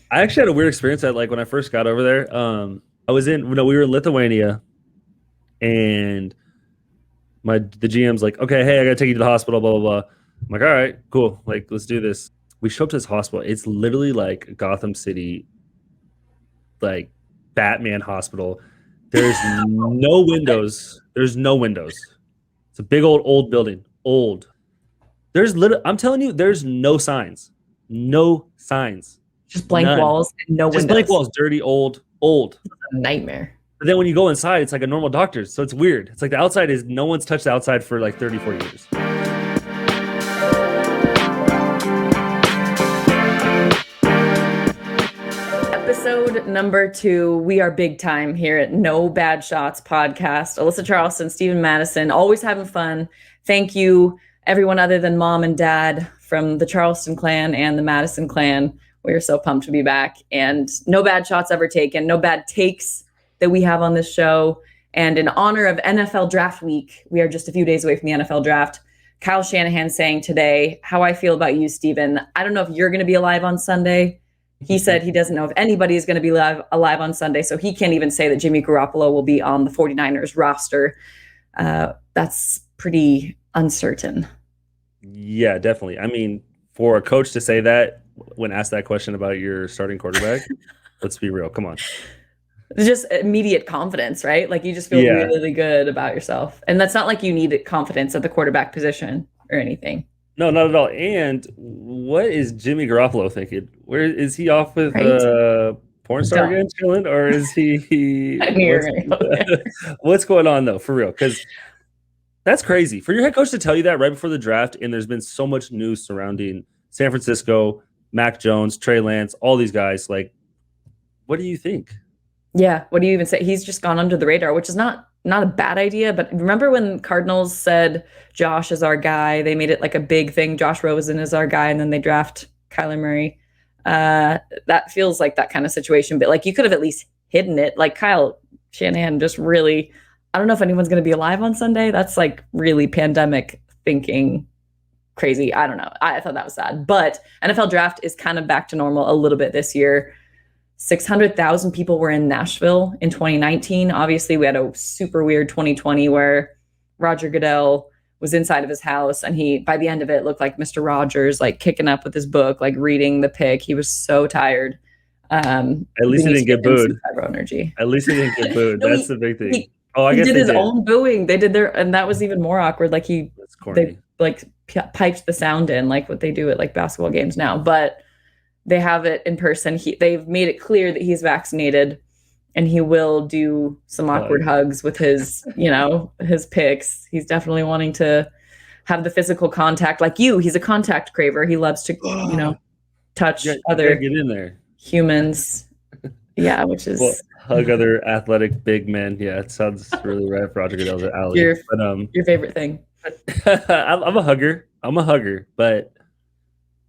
I actually had a weird experience at like when I first got over there. I was in, we were in Lithuania, and the GM's like, okay, hey, I gotta take you to the hospital, blah blah blah. I'm like, all right, cool, like let's do this. We show up to this hospital. It's literally like Gotham City, like Batman hospital. There's no windows. There's no windows. It's a big old building. Old. I'm telling you, there's no signs. No signs. Just blank None. walls and no Just blank windows. walls, dirty, old. A nightmare. But then when you go inside, it's like a normal doctor's. So it's weird. It's like the outside is no one's touched the outside for like 30, 40 years. Episode number 2. We are big time here at No Bad Shots podcast. Alyssa Charleston, Stephen Madison, always having fun. Thank you, everyone other than mom and dad from the Charleston clan and the Madison clan. We are so pumped to be back. And no bad shots ever taken, no bad takes that we have on this show. And in honor of NFL Draft Week, we are just a few days away from the NFL Draft. Kyle Shanahan saying today, how I feel about you, Stephen. I don't know if you're going to be alive on Sunday. He said he doesn't know if anybody is going to be alive on Sunday, so he can't even say that Jimmy Garoppolo will be on the 49ers roster. That's pretty uncertain. Yeah, definitely. I mean, for a coach to say that when asked that question about your starting quarterback, let's be real. Come on. It's just immediate confidence, right? Like you just feel really good about yourself. And that's not like you need confidence at the quarterback position or anything. No, not at all. And what is Jimmy Garoppolo thinking? Where is he off with porn star again, chilling, or is he? What's going on though, for real? Because that's crazy for your head coach to tell you that right before the draft. And there's been so much news surrounding San Francisco, Mac Jones, Trey Lance, all these guys. Like, what do you think? Yeah, what do you even say? He's just gone under the radar, which is not a bad idea. But remember when Cardinals said Josh is our guy? They made it like a big thing. Josh Rosen is our guy, and then they draft Kyler Murray. That feels like that kind of situation. But like you could have at least hidden it. Like Kyle Shanahan just really, I don't know if anyone's going to be alive on Sunday. That's like really pandemic thinking crazy. I don't know. I thought that was sad. But NFL draft is kind of back to normal a little bit this year. 600,000 people were in Nashville in 2019. Obviously, we had a super weird 2020 where Roger Goodell was inside of his house and he, by the end of it, looked like Mr. Rogers, like kicking up with his book, like reading the pick. He was so tired. At least he didn't get booed. Energy. At least he didn't get booed. No, that's the big thing. I guess he did his own booing. They did and that was even more awkward. Like they like piped the sound in, like what they do at like basketball games now. But they have it in person. They've made it clear that he's vaccinated and he will do some awkward hugs with his, his picks. He's definitely wanting to have the physical contact like you. He's a contact craver. He loves to, touch other get in there. Humans. Yeah, which is hug other athletic big men. Yeah, it sounds really right for Roger Goodell's alley. Your favorite thing. I'm a hugger, but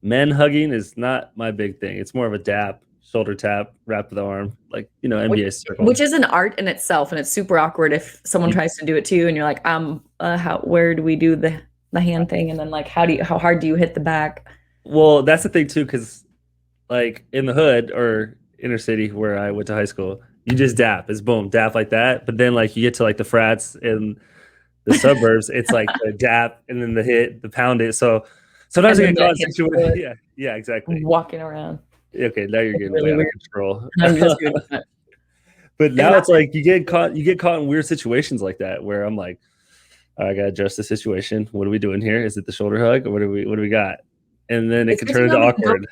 men hugging is not my big thing. It's more of a dap, shoulder tap, wrap of the arm, like, NBA circle. Which is an art in itself, and it's super awkward if someone tries to do it to you and you're like, where do we do the hand thing? And then like, how hard do you hit the back? Well, that's the thing too, because like in the hood or inner city where I went to high school, you just dap. It's boom, dap like that. But then like you get to like the frats and the suburbs, it's like the dap and then the hit, the pound it. So sometimes I get caught in situations. Yeah, exactly. Walking around. Okay, now you're getting really way out of control. I'm just doing that. But now it's like you get caught in weird situations like that where I'm like, I gotta adjust the situation. What are we doing here? Is it the shoulder hug or what do we got? And then it can turn into awkward.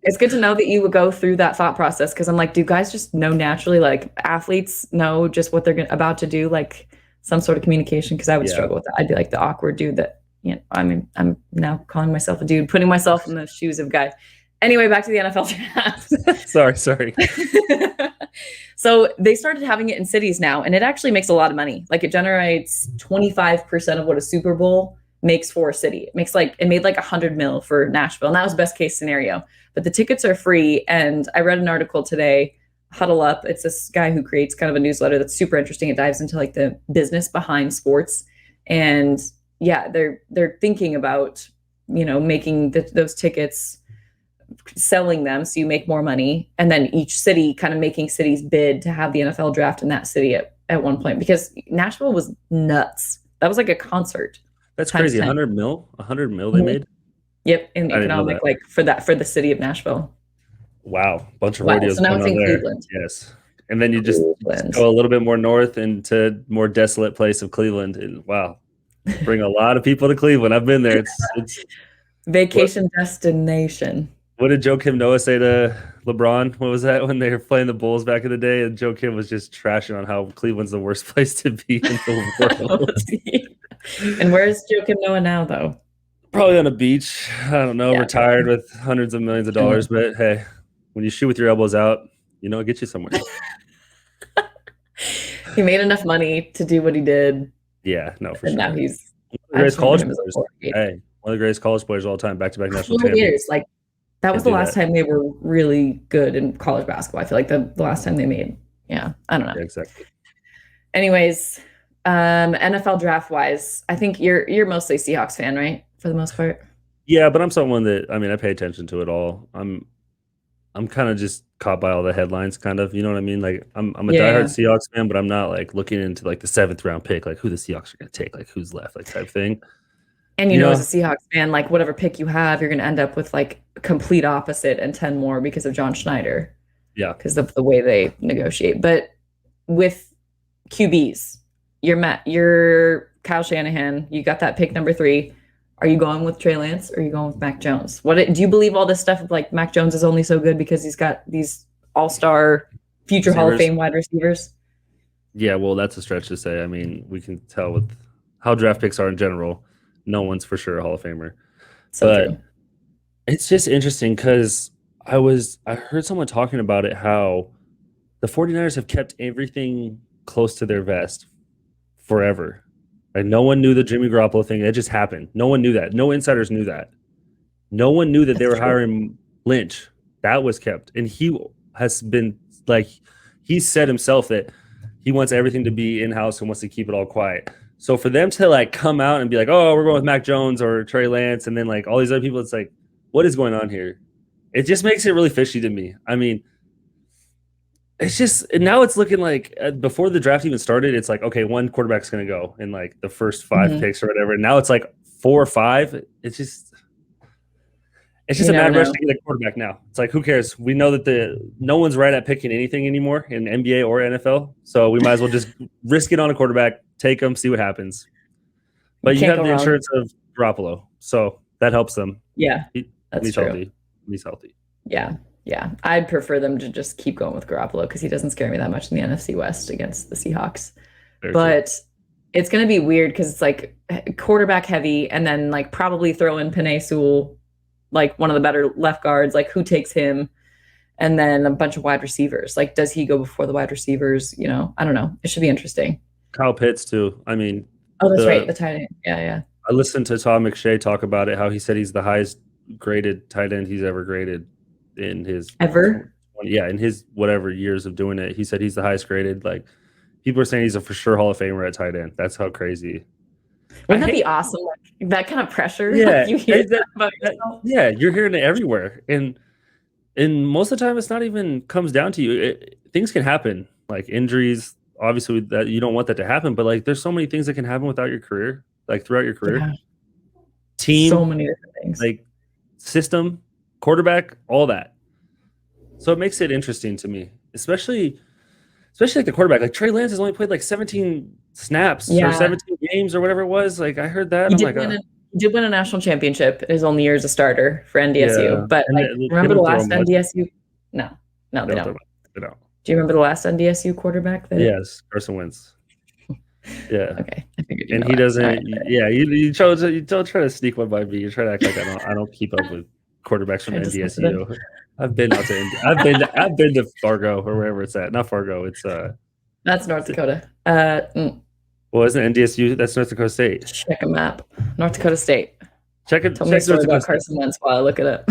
It's good to know that you would go through that thought process because I'm like, do guys just know naturally, like athletes know just what they're about to do, like some sort of communication? Because I would struggle with that. I'd be like the awkward dude that, I'm now calling myself a dude, putting myself in the shoes of guys. Anyway, back to the NFL draft. Sorry. So they started having it in cities now, and it actually makes a lot of money. Like it generates 25% of what a Super Bowl makes for a city. It made like $100 million for Nashville, and that was best case scenario. But the tickets are free, and I read an article today, Huddle Up. It's this guy who creates kind of a newsletter that's super interesting. It dives into like the business behind sports, and yeah, they're thinking about making those tickets selling them so you make more money, and then each city kind of making cities bid to have the NFL draft in that city at one point, because Nashville was nuts. That was like a concert That's times crazy. 10. 100 mil they Mhm. made. Yep, in I didn't know economic, that. like for the city of Nashville. Wow, bunch of Wow. rodeos So now going it's on in there. Cleveland. Yes, and then you just Cleveland. go a little bit more north into more desolate place of Cleveland, and wow, bring a lot of people to Cleveland. I've been there. It's what Vacation destination. what did Joe Kim Noah say to LeBron? What was that when they were playing the Bulls back in the day? And Joe Kim was just trashing on how Cleveland's the worst place to be in the world. And where's Joakim Noah now, though? Probably on a beach. I don't know, Yeah, retired with hundreds of millions of dollars. chilling. But hey, when you shoot with your elbows out, it gets you somewhere. He made enough money to do what he did, Yeah, no, for and now sure. he's. One of the I just greatest remember college him as a players. forward. Hey, one of the greatest college players of all time, back-to-back national 12 champions. years, like that was Can't the do last that. time they were really good in college basketball. I feel like the last time they made. Yeah, I don't know. Yeah, exactly. Anyways, NFL draft wise, I think you're mostly Seahawks fan, right? For the most part. Yeah, but I'm someone that I pay attention to it all. I'm kind of just caught by all the headlines, kind of. You know what I mean? Like I'm a diehard Yeah. Seahawks fan, but I'm not like looking into like the seventh round pick, like who the Seahawks are going to take, like who's left, like type thing. And You as know? a Seahawks fan, like whatever pick you have, you're going to end up with like complete opposite and 10 more because of John Schneider, Yeah. because of the way they negotiate. But with QBs, you're Kyle Shanahan. You got that pick number 3. Are you going with Trey Lance or are you going with Mac Jones? Do you believe all this stuff of like Mac Jones is only so good because he's got these all-star future Hall of Receivers. Fame wide receivers? Yeah, well, that's a stretch to say. I mean, we can tell with how draft picks are in general. No one's for sure a Hall of Famer. So But true. it's just interesting because I heard someone talking about it, how the 49ers have kept everything close to their vest forever. Like no one knew the Jimmy Garoppolo thing. It just happened. No one knew that. No insiders knew that. No one knew that they That's were true. hiring Lynch. That was kept. And he has been like, he said himself that he wants everything to be in-house and wants to keep it all quiet. So for them to like come out and be like, oh, we're going with Mac Jones or Trey Lance, and then like all these other people, it's like, what is going on here? It just makes it really fishy to me. I mean, it's just now it's looking like before the draft even started, it's like, okay, one quarterback's going to go in like the first 5 Mhm. picks or whatever. And now it's like 4 or 5. It's just You a never mad rush know. to get a quarterback now. It's like, who cares? We know that no one's right at picking anything anymore in NBA or NFL. So we might as well just risk it on a quarterback, take them, see what happens. But you Can't have go the wrong. insurance of Garoppolo, so that helps them. Yeah, that's He's true. healthy. He's healthy. Yeah. I'd prefer them to just keep going with Garoppolo because he doesn't scare me that much in the NFC West against the Seahawks. Very true. But it's going to be weird because it's like quarterback heavy, and then like probably throw in Penei Sewell, like one of the better left guards. Like who takes him? And then a bunch of wide receivers. Like, does he go before the wide receivers? I don't know. It should be interesting. Kyle Pitts too. I mean, Oh, that's right. The tight end. Yeah. I listened to Tom McShay talk about it, how he said he's the highest graded tight end he's ever graded in his Ever? in his whatever years of doing it. He said he's the highest graded. Like people are saying he's a for sure Hall of Famer at tight end. That's how crazy. Wouldn't that be awesome? Like, that kind of pressure. Yeah, Like, you hear that about yourself. yeah, you're hearing it everywhere, and most of the time, it's not even comes down to you. Things can happen, like injuries. Obviously, that you don't want that to happen, but like there's so many things that can happen without your career, like throughout your career. Yeah. Team, So many different things. like system, quarterback, all that. So it makes it interesting to me, especially like the quarterback. Like Trey Lance has only played like 17 snaps or 17 games or whatever it was. Like I heard that. He I'm did win a national championship his only year as a starter for NDSU. Yeah. But like, remember the last NDSU? No, they don't. They don't. Do you remember the last NDSU quarterback? Yes, Carson Wentz. Yeah. Okay. I figured And he doesn't. Right. Yeah, you don't try to sneak one by me. You try to act like I don't keep up with quarterbacks from NDSU. I've been out to I've been to Fargo or wherever it's at. Not Fargo. It's that's North Dakota. Well, isn't NDSU? That's North Dakota State. Check a map. North Dakota State. Check it. Tell me a story about Carson Wentz while I look it up.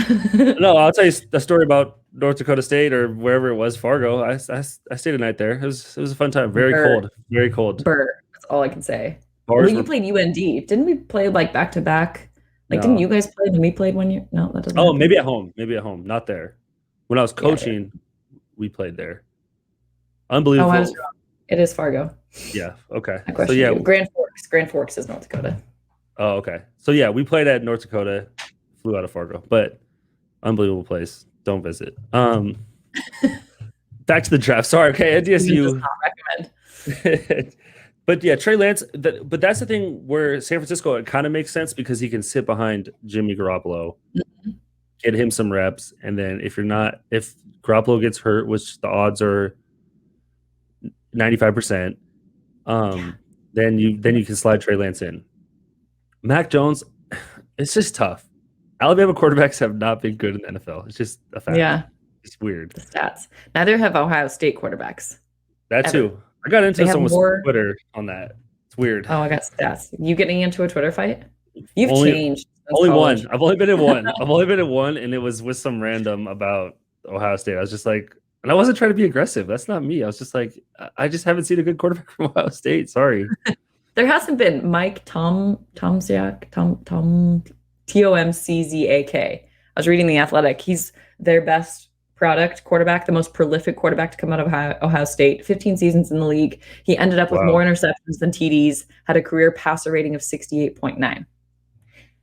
No, I'll tell you a story about North Dakota State or wherever it was. Fargo. I stayed a night there. It was a fun time. Very cold. Very cold. Burr. That's all I can say. Well, you played UND. Didn't we play like back to back Like, didn't No. you guys play when we played one year? No, that doesn't Oh, happen. maybe at home. Maybe at home. Not there. When I was Yeah. coaching, we played there. Oh, Unbelievable. I was wrong. It is Fargo. Yeah. Okay. I So question yeah. you. Grand Forks. Grand Forks is North Dakota. Oh, okay. So yeah, we played at North Dakota, flew out of Fargo, but unbelievable place. Don't visit. Back to the draft. Sorry. Okay. At Even does DSU. not recommend. But yeah, Trey Lance. But that's the thing where San Francisco, it kind of makes sense because he can sit behind Jimmy Garoppolo, get him some reps, and then if Garoppolo gets hurt, which the odds are 95%, then you can slide Trey Lance in. Mac Jones, it's just tough. Alabama quarterbacks have not been good in the NFL. It's just a fact. Yeah. It's weird. The stats. Neither have Ohio State quarterbacks. That ever. too. I got into They have someone's more- Twitter on that. It's weird. Oh, I got stats. You getting into a Twitter fight? You've Only- changed. since Only college. one. I've only been in one. I've only been in one, and it was with some random about Ohio State. I was just like, and I wasn't trying to be aggressive. That's not me. I was just like, I just haven't seen a good quarterback from Ohio State. Sorry. There hasn't been Mike Tomczak, Tomczak. I was reading The Athletic. He's their best product quarterback, the most prolific quarterback to come out of Ohio State. 15 seasons in the league. He ended up with Wow. more interceptions than TDs, had a career passer rating of 68.9.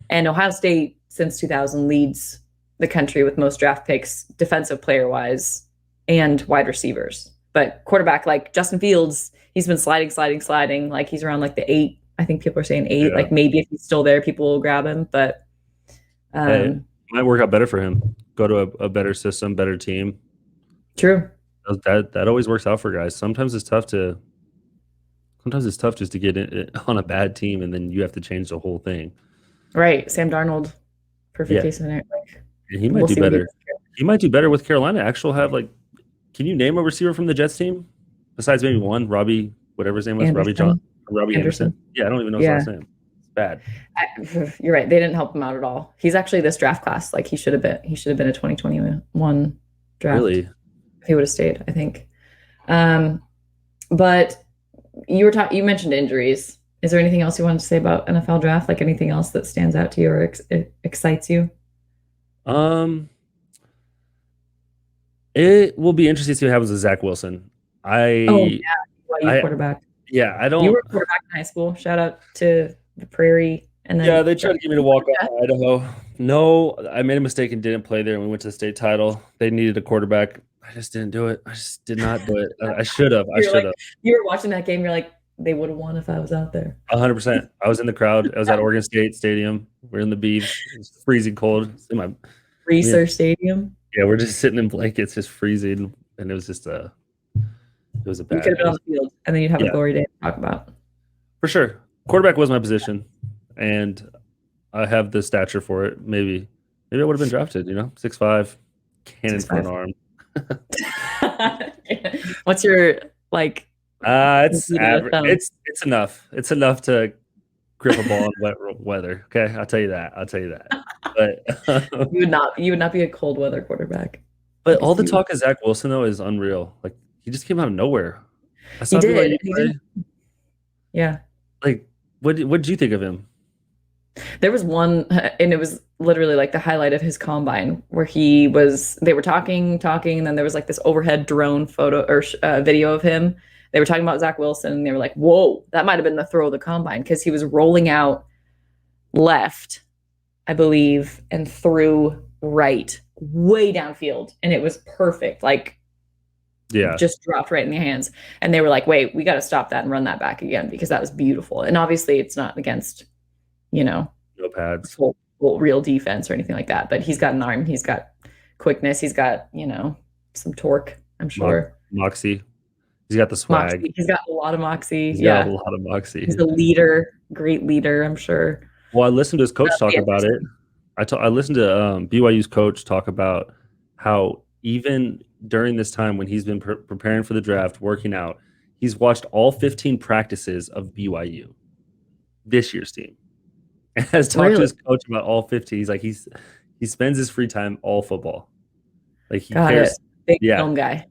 And Ohio State, since 2000, leads the country with most draft picks, defensive player-wise, and wide receivers. But quarterback like Justin Fields, he's been sliding. Like he's around like the 8. I think people are saying 8. Yeah. Like maybe if he's still there, people will grab him. But Hey, might work out better for him. Go to a better system, better team. True. That always works out for guys. Sometimes it's tough just to get on a bad team, and then you have to change the whole thing. Right. Sam Darnold, perfect Yeah. case scenario. And he might We'll do see what he better. He might do better with Carolina. Can you name a receiver from the Jets team besides maybe one, Robbie, whatever his name was, Robbie Anderson? Yeah, I don't even know his last name. It's bad. You're right. They didn't help him out at all. He's actually this draft class. Like he should have been a 2021 draft. Really? If he would have stayed, I think. But you mentioned injuries. Is there anything else you wanted to say about NFL draft? Like anything else that stands out to you or excites you? It will be interesting to see what happens with Zach Wilson. BYU quarterback. Yeah, I don't. You were a quarterback in high school. Shout out to the Prairie. And then Yeah, they tried to get me to walk off to Idaho. No, I made a mistake and didn't play there. And we went to the state title. They needed a quarterback. I just didn't do it. I just did not do it. I should have. You were watching that game. You're like, they would have won if I was out there. 100%. I was in the crowd. I was at Oregon State Stadium. We're in the beach. It was freezing cold. It's in my Research Stadium. Yeah, we're just sitting in blankets, just freezing, and it was just it was a bad. You could have been on the field, and then you'd have Yeah. a glory day to talk about. For sure. Quarterback was my position, and I have the stature for it. Maybe I would have been drafted. 6'5", cannon for an 6'5". arm. What's your like? It's Yeah, average. It's enough. It's enough to grip a ball in wet weather. Okay, I'll tell you that. But You would not be a cold weather quarterback. but all the talk of Zach Wilson though is unreal. Like he just came out of nowhere. I saw He people did. like you play. Yeah. Like what did you think of him? There was one, and it was literally like the highlight of his combine where they were talking, and then there was like this overhead drone photo or video of him. They were talking about Zach Wilson, and they were like, whoa, that might have been the throw of the combine because he was rolling out left, I believe, and threw right way downfield. And it was perfect. Like, Yeah. just dropped right in their hands. And they were like, wait, we got to stop that and run that back again because that was beautiful. And obviously it's not against, No pads. full real defense or anything like that. But he's got an arm. He's got quickness. He's got, some torque, I'm sure. Moxie. He's got the swag. Moxie. He's got a lot of moxie. He's Yeah. got a lot of moxie. He's a leader, great leader, I'm sure. Well, I listened to his coach talk Yeah. about it. I listened to BYU's coach talk about how even during this time when he's been preparing for the draft, working out, he's watched all 15 practices of BYU, this year's team, and has talked to his coach about all 15. He's like he spends his free time all football. Like he Got cares. it. Big Yeah. film guy.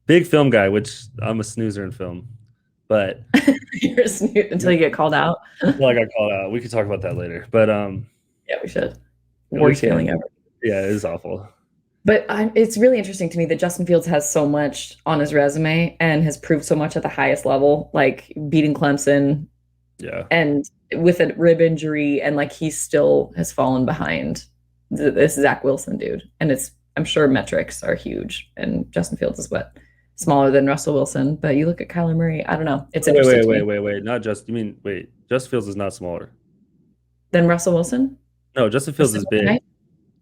Big film guy, which I'm a snoozer in film, but You're a snoot until you get called out. well, I got called out. We could talk about that later, but Yeah, we should. We Worst feeling can't. ever. Yeah, it is awful. But it's really interesting to me that Justin Fields has so much on his resume and has proved so much at the highest level, like beating Clemson Yeah. and with a rib injury, and like he still has fallen behind this Zach Wilson dude. And I'm sure metrics are huge, and Justin Fields is what smaller than Russell Wilson. But you look at Kyler Murray, I don't know. It's Wait, interesting wait, to wait, me. wait, wait. Not just you mean wait. Justin Fields is not smaller. Then Russell Wilson, No, Justin the Fields is similar big. height?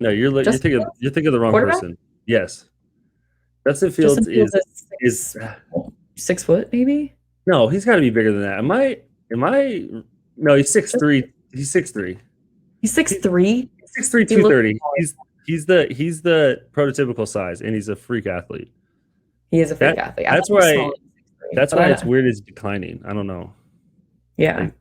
No, Justin Fields, you're thinking of the wrong quarterback. person. Yes, Justin Justin Fields Fields is is 6 foot, maybe. no, he's got to be bigger than that. Am I? No, he's 6'3". He's 6'3". He's 6'3". 6'3", He looks 230. He's the prototypical size, and he's a freak athlete. He is a freak athlete. That's thought he was why smaller than 6'3", that's but why it's weird it's declining. I don't know. Yeah. Like,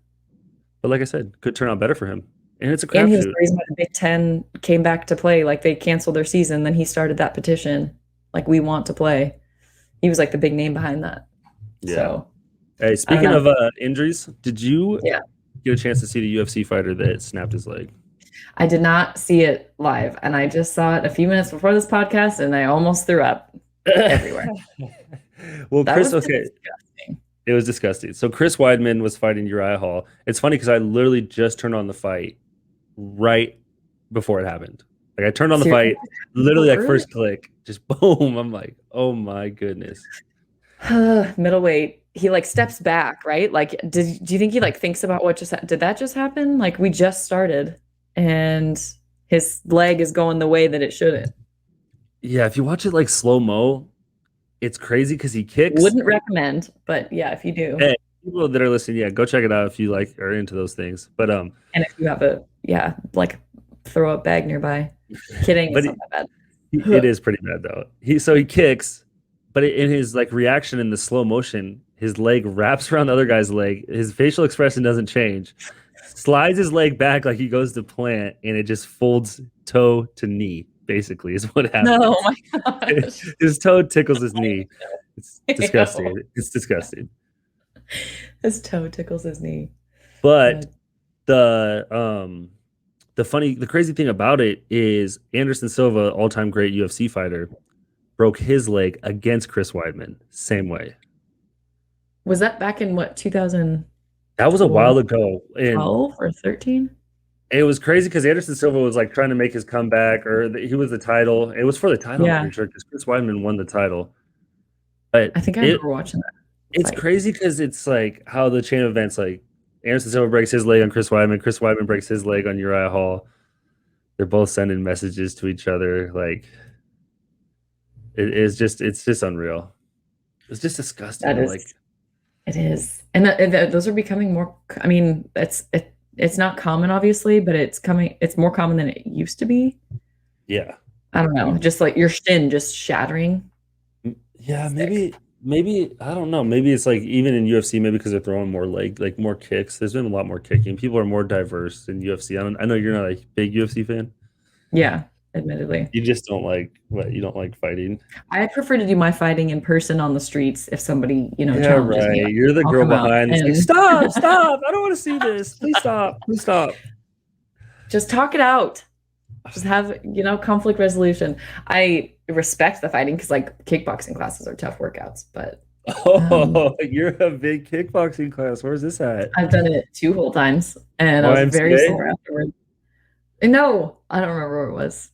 but like I said, could turn out better for him. And it's a And he was crapshoot. the reason why the Big Ten came back to play. Like they canceled their season, then he started that petition. Like we want to play. He was like the big name behind that. Yeah. So Hey, speaking of injuries, did you Yeah. get a chance to see the UFC fighter that snapped his leg? I did not see it live, and I just saw it a few minutes before this podcast, and I almost threw up everywhere. Well, That Chris, was okay, disgusting. it was disgusting. So Chris Weidman was fighting Uriah Hall. It's funny because I literally just turned on the fight right before it happened. Like I turned on the fight, literally like first click, just boom. I'm like, oh my goodness. Middleweight. He like steps back, right? Like, do you think he like thinks about what did that just happen? Like we just started, and his leg is going the way that it shouldn't. Yeah, if you watch it like slow mo, it's crazy because he kicks. Wouldn't recommend, but yeah, if you do. Hey, people that are listening, yeah, go check it out if you like are into those things. But and if you have like throw up bag nearby. Kidding, it's not that bad. It is pretty bad though. He kicks, but in his like reaction in the slow motion, his leg wraps around the other guy's leg. His facial expression doesn't change. Slides his leg back like he goes to plant, and it just folds toe to knee. Basically, is what happens. No, oh my gosh. His toe tickles his knee. It's disgusting. It's disgusting. His toe tickles his knee. But the crazy thing about it is Anderson Silva, all-time great UFC fighter, broke his leg against Chris Weidman. Same way. Was that back in what, 2000? That was a while ago. 12 or 13? It was crazy because Anderson Silva was like trying to make his comeback, or he was the title. It was for the title, I'm pretty sure, because Chris Weidman won the title. But I think I remember watching that. It's crazy because it's like how the chain of events, like Anderson Silva breaks his leg on Chris Weidman breaks his leg on Uriah Hall. They're both sending messages to each other. Like it's just unreal. It's just disgusting. It is, and those are becoming more. I mean, it's not common, obviously, but it's more common than it used to be. Yeah, I don't know, just like your shin just shattering. Yeah, maybe I don't know. Maybe it's like even in UFC, maybe because they're throwing more more kicks. There's been a lot more kicking. People are more diverse in UFC. I know you're not a big UFC fan. Yeah, admittedly. You just don't like you don't like fighting. I prefer to do my fighting in person on the streets if somebody, challenges me. You're the girl behind. Like, stop! I don't want to see this. Please stop. Just talk it out. Just have, conflict resolution. I respect the fighting because like kickboxing classes are tough workouts, but you're a big kickboxing class. Where's this at? I've done it 2 whole times and I was very sore afterward. No, I don't remember where it was.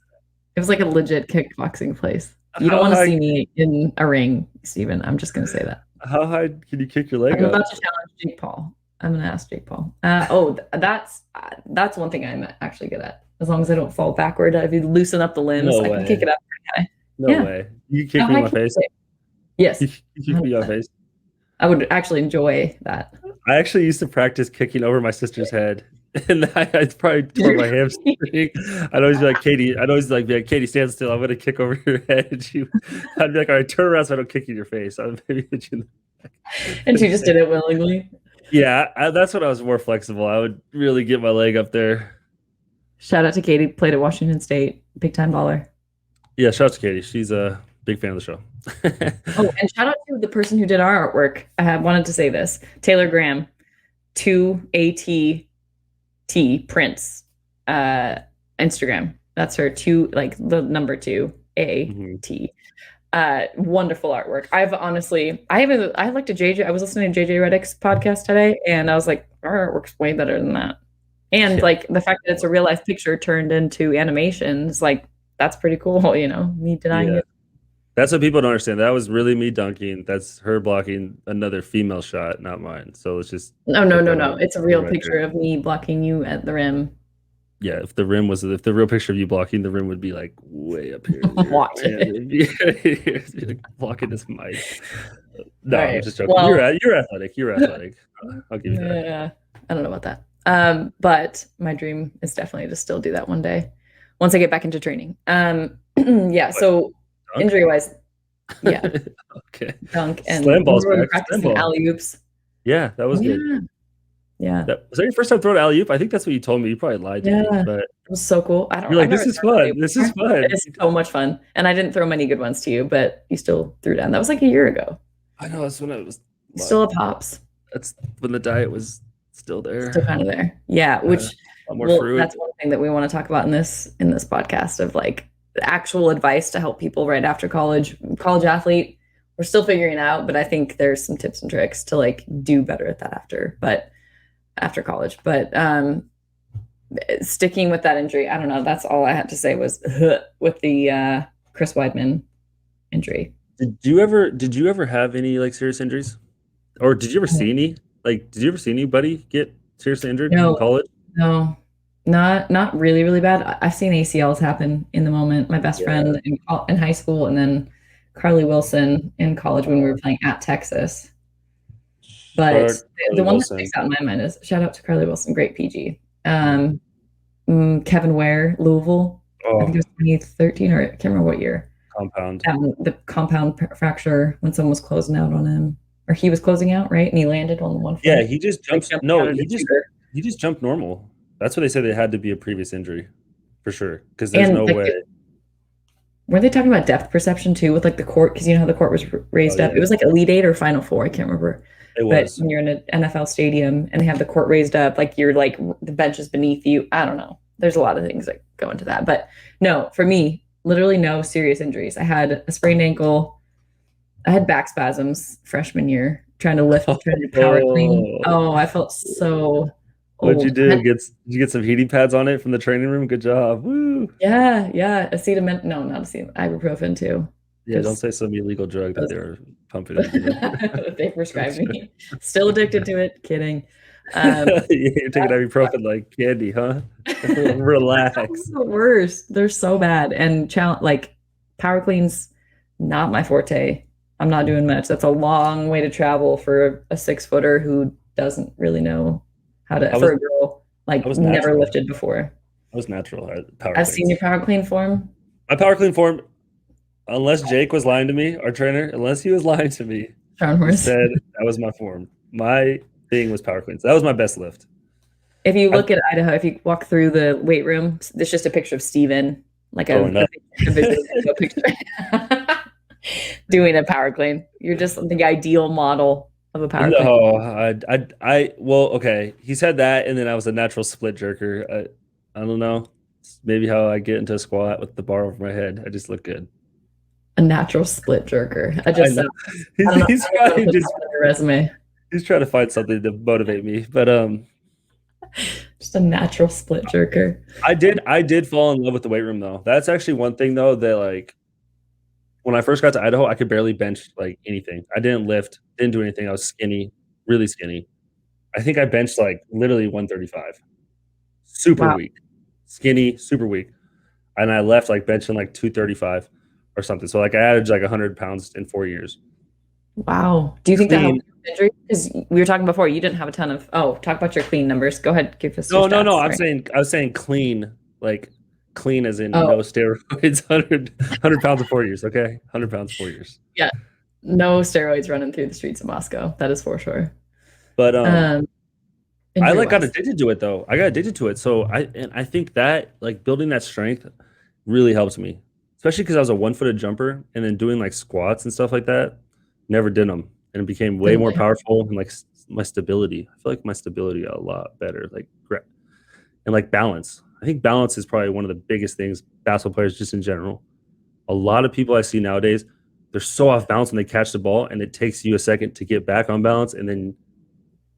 It was like a legit kickboxing place. You don't want to see me in a ring, Steven. I'm just gonna say that. How high can you kick your leg I'm up? about to challenge Jake Paul. I'm gonna ask Jake Paul. That's one thing I'm actually good at. As long as I don't fall backward, if you loosen up the limbs, I can kick it up pretty high. No way. You kick me in my face? Yes. You kick me in my face? I would actually enjoy that. I actually used to practice kicking over my sister's head. And I probably tore my hamstring. I'd always be like, Katie, stand still. I'm going to kick over your head. And I'd be like, all right, turn around so I don't kick you in your face. I'll maybe hit you in the back. And she just did it willingly. Yeah, that's when I was more flexible. I would really get my leg up there. Shout out to Katie, played at Washington State, big time baller. Yeah, shout out to Katie. She's a big fan of the show. And shout out to the person who did our artwork. I wanted to say this. Taylor Graham, 2ATT prints. Instagram. That's her two, like the number two, Mhm. A-T. Wonderful artwork. I liked a JJ. I was listening to JJ Reddick's podcast today, and I was like, our artwork's way better than that. And Yeah. like the fact that it's a real life picture turned into animation is like that's pretty cool, me denying Yeah. it. That's what people don't understand. That was really me dunking. That's her blocking another female shot, not mine. So let's just No, no, put no, that no. on It's a the real picture record. of me blocking you at the rim. Yeah, if the real picture of you blocking the rim would be like way up here, your Watch hand it. would be, it'd be like blocking this mic. No, All I'm right. just joking. Well, You're athletic. You're athletic. I'll give you that. yeah, I don't know about that. But my dream is definitely to still do that one day once I get back into training. Yeah, What, so dunk? injury wise, yeah, Okay. dunk and Slam ball's remember when we were back. Slam practicing ball. alley oops? Yeah, that was good. Yeah, yeah, Was that your first time throwing alley oop? I think that's what you told me. You probably lied to me, yeah. but It was so cool. you're I've like, never this is thrown alley fun. oop This is before. It fun. is so much fun. And I didn't throw many good ones to you, but you still threw down. That was like a year ago. I know that's when I was. You still have hops. That's when the diet was still Still there. kind of there. Yeah, A which lot more well, fruit. that's one thing that we want to talk about in this podcast of like actual advice to help people right after college. College athlete, we're still figuring it out, but I think there's some tips and tricks to like do better at that after college. But sticking with that injury, I don't know. That's all I had to say was with the Chris Weidman injury. Did you ever have any like serious injuries? Or did you ever see any? Like, did you ever see anybody get seriously injured in No, college? no, not really, really bad. I've seen ACLs happen in the moment. My best Yeah. friend in high school, and then Carly Wilson in college when we were playing at Texas. But Shout out the Charlie one that sticks Wilson. out in my mind is shout out to Carly Wilson, great PG. Kevin Ware, Louisville. I think Oh, it was 2013 or I can't remember what year. compound. The compound fracture when someone was closing out on him, or he was closing out, right? And he landed on the one Yeah, foot, he just like jumps. jumping No, out of the shooter. he just jumped normal. That's what they said. It had to be a previous injury for sure. Because there's And no like way. were they talking about depth perception too with like the court? Because you know how the court was Oh raised up. It yeah, was like Elite Eight or Final Four. I can't remember. it But was. when you're in an NFL stadium and they have the court raised up, like you're like the bench is beneath you. I don't know. There's a lot of things that go into that. But no, for me, literally no serious injuries. I had a sprained ankle. I had back spasms freshman year trying to power clean. Oh, Oh, I felt so what'd you old. do? Did you get some heating pads on it from the training room? Good job. Woo. Yeah, yeah. Acetamin, no, not acetamin, ibuprofen too. Yeah, don't Just say some illegal drug that they're pumping into you. they prescribed me. Still addicted to it. Kidding. Um, You're taking ibuprofen like candy, huh? Relax. the worst. They're so bad. And like power cleans, not my forte. I'm not doing much. That's a long way to travel for a 6 footer who doesn't really know how to. I For was a girl, I like was never natural. lifted before. I was natural at power I've seen cleans. your power clean form. My power clean form, unless Jake was lying to me, our trainer, unless he was lying to me, Brown he horse. said that was my form. My thing was power cleans. That was my best lift. If you I, look at Idaho, if you walk through the weight room, there's just a picture of Steven, like growing up. a visual picture, doing a power clean. You're just the ideal model of a power clean. No, well, okay. He said that, and then I was a natural split jerker. I don't know. It's maybe how I get into a squat with the bar over my head. I just look good. A natural split jerker. I know. I don't know. He's I don't know probably if just it's on your resume. he's trying to find something to motivate me. But Just a natural split jerker. I did fall in love with the weight room though. That's actually one thing though that like when I first got to Idaho, I could barely bench like anything. I didn't lift, didn't do anything. I was skinny, really skinny. I think I benched like literally 135. Super Wow. weak. Skinny, super weak. And I left like benching like 235 or something. So like I added like 100 pounds in 4 years. Wow. Do you think that Clean. helped with injury? Because we were talking before, you didn't have a ton of. Oh, talk about your clean numbers. Go ahead, give us your No, no, stats. no. Sorry. I was saying clean, like clean as in Oh, no steroids, 100 pounds in 4 years. Okay. 100 pounds, 4 years. yeah. No steroids running through the streets of Moscow. That is for sure. But I like got Injury-wise. addicted to it though. I got addicted to it. So I think that like building that strength really helps me, especially because I was a 1-footed jumper and then doing like squats and stuff like that. Never did them, and it became way Didn't more they? powerful and my stability. I feel like my stability got a lot better, like and like balance. I think balance is probably one of the biggest things basketball players just in general. A lot of people I see nowadays, they're so off balance when they catch the ball, and it takes you a second to get back on balance, and then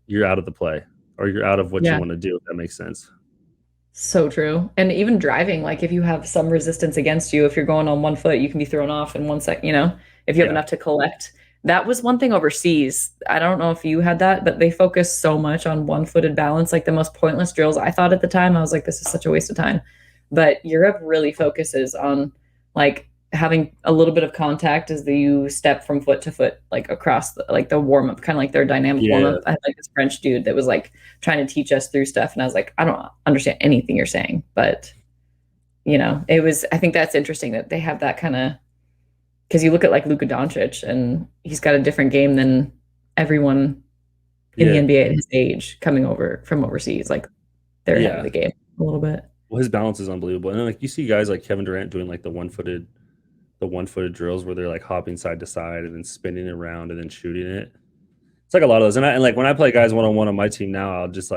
you're out of the play or you're out of what you Yeah. want to do, if that makes sense. So true. And even driving, like if you have some resistance against you, if you're going on one foot, you can be thrown off in 1 second, if you have Yeah. enough to collect. That was one thing overseas. I don't know if you had that, but they focus so much on one-footed balance, like the most pointless drills. I thought at the time, I was like, this is such a waste of time. But Europe really focuses on like having a little bit of contact as you step from foot to foot, like across the warm up, kind of like their dynamic warm Yeah. up. I had like this French dude that was like trying to teach us through stuff, and I was like, I don't understand anything you're saying, but it was. I think that's interesting that they have that kind of, because you look at like Luka Doncic, and he's got a different game than everyone in the Yeah. NBA at his age coming over from overseas. Like they're ahead of Yeah. the game a little bit. Well, his balance is unbelievable. And then like you see guys like Kevin Durant doing like the one footed drills where they're like hopping side to side and then spinning it around and then shooting it. It's like a lot of those. And like when I play guys 1-on-1 on my team now, I'll just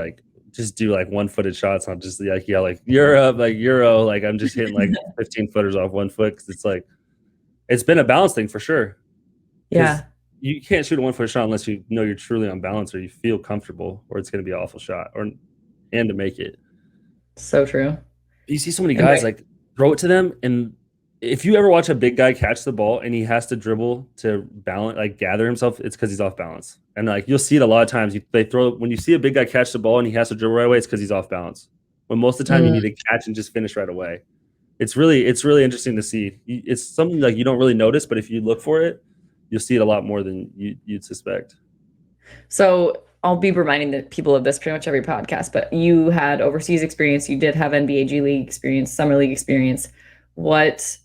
do like 1-footed shots. I'll just like yell like Europe, like Euro, like I'm just hitting like 15 footers off 1 foot, because it's like it's been a balance thing for sure. Because Yeah, you can't shoot a 1-foot shot unless you know you're truly on balance or you feel comfortable, or it's going to be an awful shot, and to make it. so true. You see so many And guys like throw it to them, and if you ever watch a big guy catch the ball and he has to dribble to balance, like gather himself, it's because he's off balance. And like you'll see it a lot of times. When you see a big guy catch the ball and he has to dribble right away, it's because he's off balance. When most of the time you need to catch and just finish right away. It's really interesting to see. It's something like you don't really notice, but if you look for it, you'll see it a lot more than you'd suspect. So I'll be reminding the people of this pretty much every podcast, but you had overseas experience. You did have NBA G League experience, summer league experience. What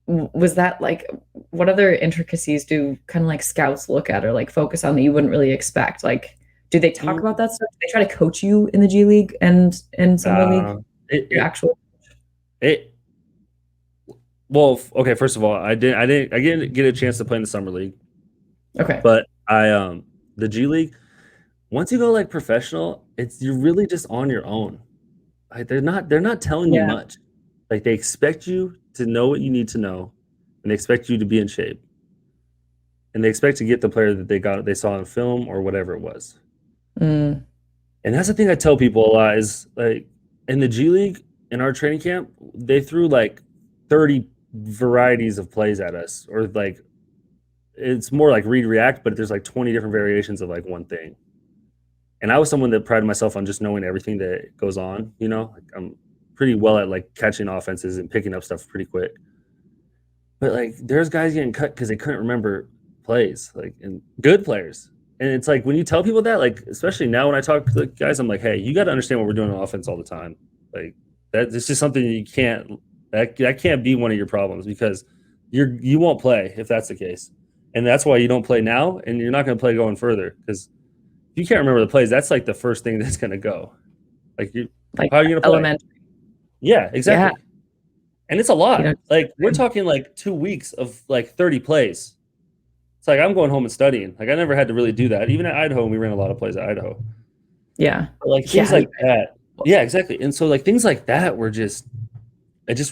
was that like? What other intricacies do kind of like scouts look at or like focus on that you wouldn't really expect? Like, do they talk about that stuff? Do they try to coach you in the G League and in summer league? Uh, it, Your it, actual, it, well, okay. First of all, I didn't get a chance to play in the summer league, okay. but the G League. Once you go like professional, you're really just on your own. Like they're not telling you Yeah. much. Like they expect you to know what you need to know, and they expect you to be in shape, and they expect to get the player that they saw in film or whatever it was. Mm, And that's the thing I tell people a lot is like in the G League in our training camp, they threw like 30 varieties of plays at us, or like it's more like read react, but there's like 20 different variations of like one thing. And I was someone that prided myself on just knowing everything that goes on. Like I'm pretty well at like catching offenses and picking up stuff pretty quick. But like there's guys getting cut because they couldn't remember plays, like, and good players. And it's like when you tell people that, like especially now when I talk to the guys, I'm like, hey, you got to understand what we're doing on offense all the time. Like it's just something you can't that can't be one of your problems, because you won't play if that's the case. And that's why you don't play now, and you're not going to play going further, because if you can't remember the plays, that's like the first thing that's going to go. Like like how are you going to play? elementary. Yeah, exactly. And it's a lot. You Like we're talking like 2 weeks of like 30 plays. It's like I'm going home and studying. Like I never had to really do that. Even at Idaho, we ran a lot of plays at Idaho. Yeah. But like things Yeah. like that. Yeah, exactly. And so like things like that were just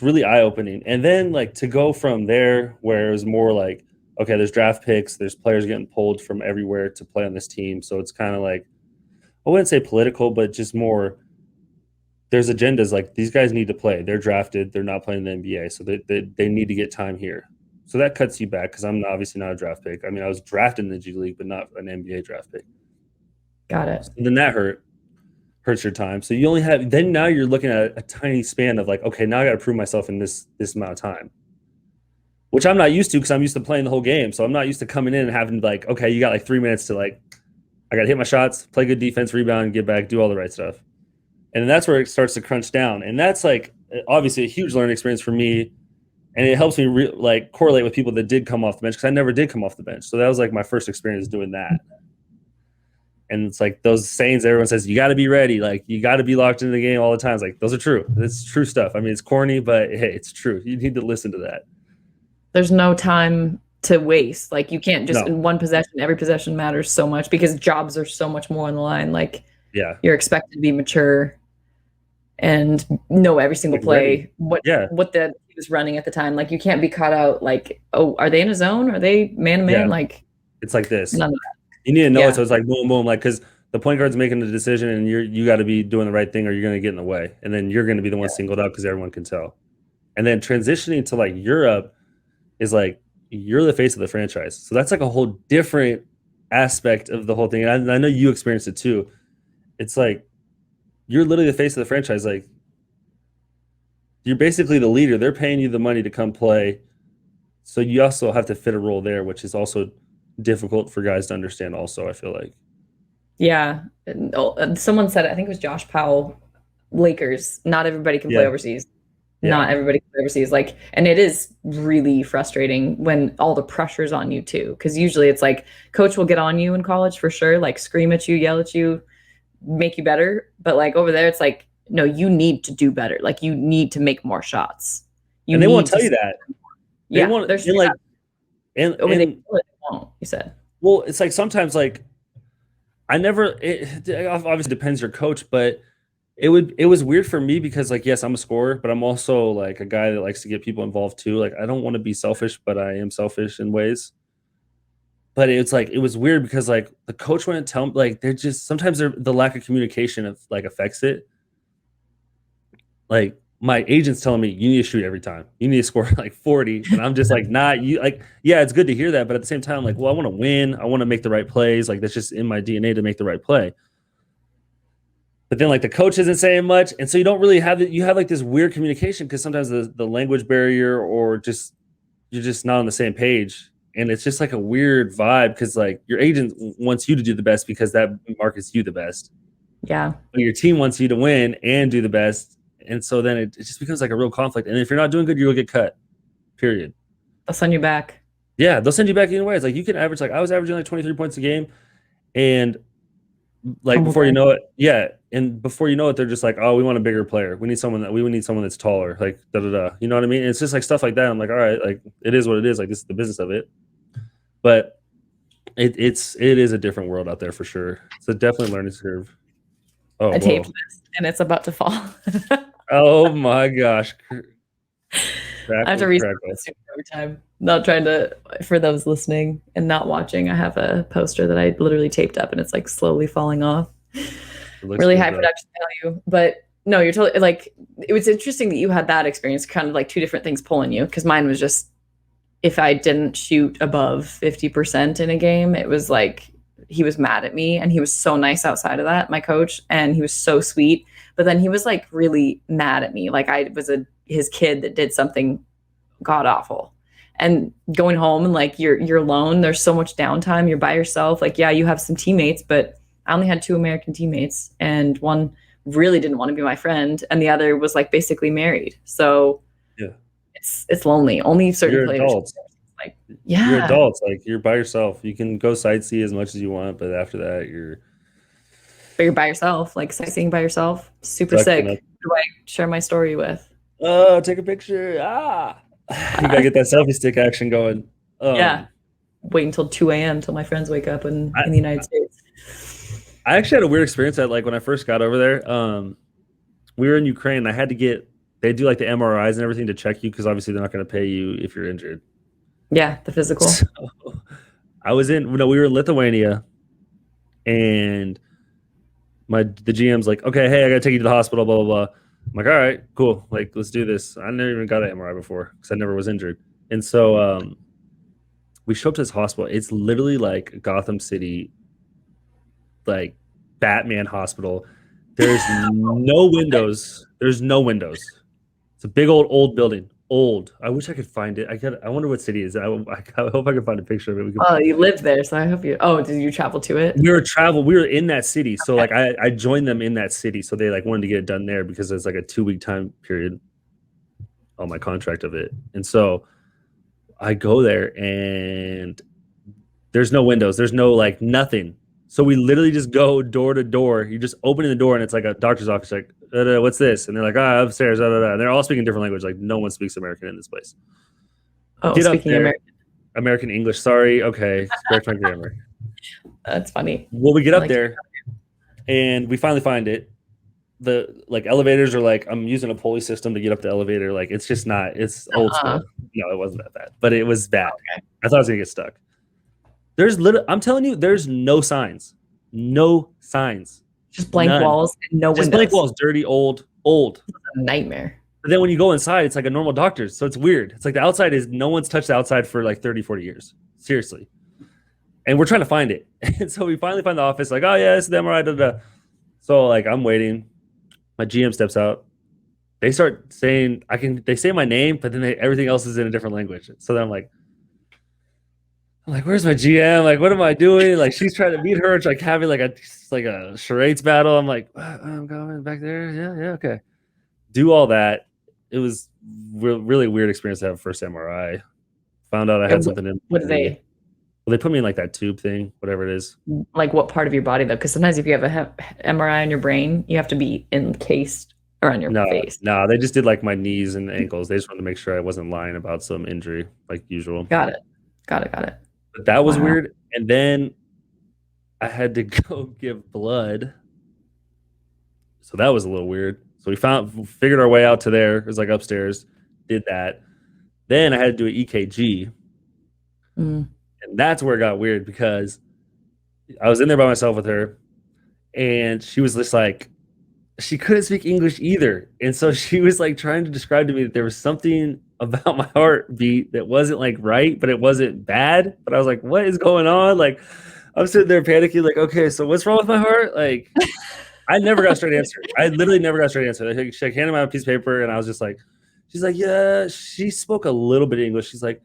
really eye opening. And then like to go from there where it was more like, okay, there's draft picks, there's players getting pulled from everywhere to play on this team. So it's kind of like, I wouldn't say political, but just more there's agendas like these guys need to play. They're drafted. They're not playing in the NBA. So they need to get time here. So that cuts you back, because I'm obviously not a draft pick. I mean, I was drafted in the G League, but not an NBA draft pick. Got it. And then that hurts your time. So you only have, then now you're looking at a tiny span of like, okay, now I got to prove myself in this amount of time, which I'm not used to, because I'm used to playing the whole game. So I'm not used to coming in and having like, okay, you got like 3 minutes to like, I got to hit my shots, play good defense, rebound, get back, do all the right stuff. And that's where it starts to crunch down. And that's like obviously a huge learning experience for me. And it helps me like correlate with people that did come off the bench, because I never did come off the bench. So that was like my first experience doing that. And it's like those sayings everyone says, you got to be ready. Like you got to be locked into the game all the time. It's like, those are true. It's true stuff. I mean, it's corny, but hey, it's true. You need to listen to that. There's no time to waste. Like you can't just No. in one possession, every possession matters so much because jobs are so much more on the line. Like Yeah. you're expected to be mature and know every single Like ready. play, what Yeah, the he was running at the time. Like you can't be caught out like, oh, are they in a zone? Are they man to yeah. man? Like It's like this. none of that. You need to know it, Yeah. so it's like boom, boom, like because the point guard's making the decision, and you got to be doing the right thing, or you're gonna get in the way, and then you're gonna be the one singled out because everyone can tell. And then transitioning to like Europe is like you're the face of the franchise, so that's like a whole different aspect of the whole thing. And I know you experienced it too. It's like you're literally the face of the franchise. Like you're basically the leader. They're paying you the money to come play, so you also have to fit a role there, which is also difficult for guys to understand. Also, I feel like. Yeah. Someone said it, I think it was Josh Powell, Lakers. Not everybody can play Yeah, overseas. yeah. Not everybody can play overseas. Like, and it is really frustrating when all the pressure's on you too. Because usually it's like coach will get on you in college for sure, like scream at you, yell at you, make you better. But like over there, it's like, no, you need to do better. Like you need to make more shots. You And they won't need to, tell you that. They yeah. won't, There's and like, over there, and they won't. You said, well, it's like sometimes like I never. It obviously depends your coach, but it was weird for me because like yes, I'm a scorer, but I'm also like a guy that likes to get people involved too. Like I don't want to be selfish, but I am selfish in ways. But it's like it was weird because like the coach wouldn't tell me like they're just sometimes the lack of communication of like affects it. Like my agent's telling me you need to shoot every time. You need to score like 40. And I'm just like, nah, you like, yeah, it's good to hear that. But at the same time, like, well, I want to win. I want to make the right plays. Like that's just in my DNA to make the right play. But then like the coach isn't saying much. And so you don't really have it. You have like this weird communication because sometimes the language barrier or just you're just not on the same page. And it's just like a weird vibe because like your agent wants you to do the best because that markets you the best. yeah, But your team wants you to win and do the best. And so then it just becomes like a real conflict. And if you're not doing good, you'll get cut. Period. I'll send you back. Yeah, they'll send you back either way. It's like you can average like I was averaging like 23 points a game. And like Humble before you brag. know it, yeah. And before you know it, they're just like, oh, we want a bigger player. We would need someone that's taller. Like da da da. You know what I mean? And it's just like stuff like that. I'm like, all right, like it is what it is. Like this is the business of it. But it is a different world out there for sure. It's a definitely learning curve. Oh I whoa. taped this and it's about to fall. Oh my gosh. I have to Crackle, restart crackle. this every time. Not trying to, for those listening and not watching, I have a poster that I literally taped up and it's like slowly falling off. It looks Really good high though. production value. But no, you're totally like, it was interesting that you had that experience, kind of like two different things pulling you. Cause mine was just, if I didn't shoot above 50% in a game, it was like, he was mad at me and he was so nice outside of that, my coach, and he was so sweet. But then he was like really mad at me. Like I was his kid that did something god awful. And going home and like you're alone, there's so much downtime, you're by yourself. Like, yeah, you have some teammates, but I only had two American teammates, and one really didn't want to be my friend, and the other was like basically married. So Yeah. it's lonely. Only certain You're players. adults. Like, You're yeah, adults. Like you're by yourself. You can go sightsee as much as you want, but after that, you're but you're by yourself, like sightseeing by yourself. Super stuck in a. sick. Who do I share my story with? Oh, take a picture. Ah, you gotta get that selfie stick action going. Yeah. Um, Wait until 2 a.m. till my friends wake up in the I United States. I actually had a weird experience that like when I first got over there. We were in Ukraine. I had to get they do like the MRIs and everything to check you because obviously they're not going to pay you if you're injured. Yeah, the physical. So I was in. No, we were in Lithuania, and the GM's like, okay, hey, I gotta take you to the hospital, blah blah blah. I'm like, all right, cool, like let's do this. I never even got an MRI before because I never was injured, and so we show up to this hospital. It's literally like Gotham City, like Batman hospital. There's no windows. There's no windows. It's a big old building. Old. I wish I could find it. I wonder what city it is. I hope I can find a picture of it. Oh, you lived there, so I hope you. Oh, did you travel to it? We were in that city. So like I joined them in that city. So they like wanted to get it done there because there's like a 2 week time period on my contract of it. And so I go there and there's no windows. There's no like nothing. So we literally just go door to door. You just open the door and it's like a doctor's office, like, what's this? And they're like, ah, upstairs, da, da, da. And they're all speaking different language. Like no one speaks American in this place. Oh, Get up speaking of there. American, American English. Sorry. Okay. Correct my grammar. that's funny. Well, we get I up like there and we finally find it. the like elevators are like I'm using a pulley system to get up the elevator. Like it's just not. It's old Uh, school. No, it wasn't that bad, but it was bad. okay. I thought I was gonna get stuck. I'm telling you, there's no signs, no signs, Just blank none. walls and no Just blank windows. walls, dirty, old. A nightmare. But then when you go inside, it's like a normal doctor's. So it's weird. It's like the outside is no one's touched the outside for like 30, 40 years. Seriously. And we're trying to find it. And so we finally find the office, like, oh yeah, it's the MRI. Da, da. So like I'm waiting. My GM steps out. They start saying they say my name, but then everything else is in a different language. So then I'm like, where's my GM? Like, what am I doing? Like, she's trying to meet her. It's like having like a charades battle. I'm like, I'm going back there. Yeah, okay. Do all that. It was really weird experience to have first MRI. Found out I had something in. What do they? Well, they put me in like that tube thing, whatever it is. Like what part of your body though? Because sometimes if you have a MRI on your brain, you have to be encased around your face. No, they just did like my knees and ankles. They just wanted to make sure I wasn't lying about some injury like usual. Got it. But that was weird. And then I had to go give blood. So that was a little weird. So we figured our way out to there. It was like upstairs. Did that. Then I had to do an EKG. Mm. And that's where it got weird because I was in there by myself with her. And she was just like, she couldn't speak English either. And so she was like trying to describe to me that there was something about my heartbeat that wasn't like right, but it wasn't bad. But I was like, what is going on? Like, I'm sitting there panicking, like, okay, so what's wrong with my heart? Like, I never got a straight answer. I literally never got a straight answer. She handed me a piece of paper, and I was just like, she's like, yeah, she spoke a little bit of English. She's like,